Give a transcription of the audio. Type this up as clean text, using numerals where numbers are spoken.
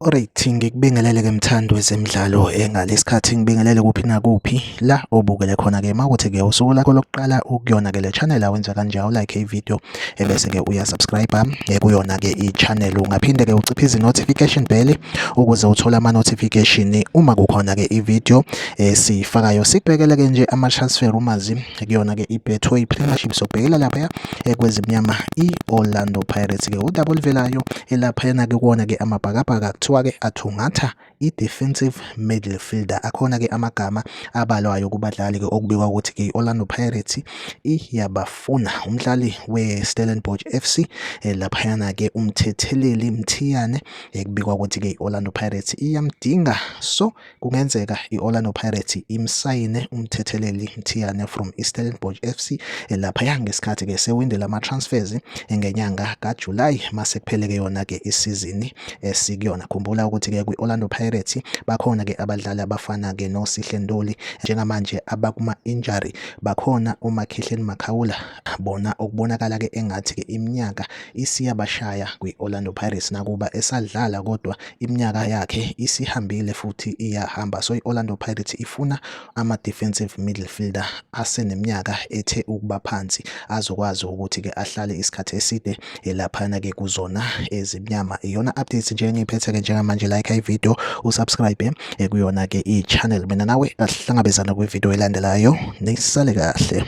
Alright, ngikubingelele-ke mthando wezemidlalo ngalesikhathi ngibingelele kuphi nakuphi la obukele khona-ke mawukuthi-ke usuku lakho lokuqala ukuyona-ke le channel awenza kanje like ivideo ebese-ke uyasubscribe kuyona-ke i-channel. Ungaphinde-ke uciphe izi-notification bell ukuze uthole ama-notification uma kukhona-ke ivideo siyifakayo. Sikubhekele-ke nje ama-transfer rumors kuyona-ke i-Betway Premiership sobhekela lapha kwezimnyama i-Orlando Pirates-ke udaba oluvelayo elaphayana-ke kuwona-ke amabhakabhaka kuthiwa-ke athungatha i-defensive midfielder. Akhona-ke amagama abalwayo kubadlali-ke okubikwa ukuthi-ke i-Orlando Pirates iyabafuna umdlali we-Stellenbosch FC laphayana-ke umthetheleli Mthiyane kubikwa ukuthi-ke i-Orlando Pirates iyamdinga, so kungenzeka i-Orlando Pirates imsayine umthetheleli Mthiyane from i-Stellenbosch FC laphaya ngesikhathi-ke sewindela ama-transfers ngenyanga kaJuly mase kuphele-ke yona-ke isizini esikuyona. Khumbula ukuthi-ke kwi-Orlando Pirates bakhona-ke abadlali abafana-ke noSihle Ntoli njengamanje abakuma-injury, bakhona uMakhihleni Makhawula, bona okubonakala-ke engathi-ke iminyaka isiyabashaya kwi-Orlando Pirates nakuba esadlala kodwa iminyaka yakhe isihambile futhi iyahamba. So i-Orlando Pirates ifuna ama-defensive midfielder aseneminyaka ethe ukuba phansi azokwazi ukuthi-ke ahlale isikhathi eside laphana-ke kuzona ezimnyama. Iyona updates nje engiyiphethe-ke njengamanje, like ivideo usubscribe kuyona-ke i-channel. Mina nawe asihlangabezana kwivideo elandelayo, nisale kahle.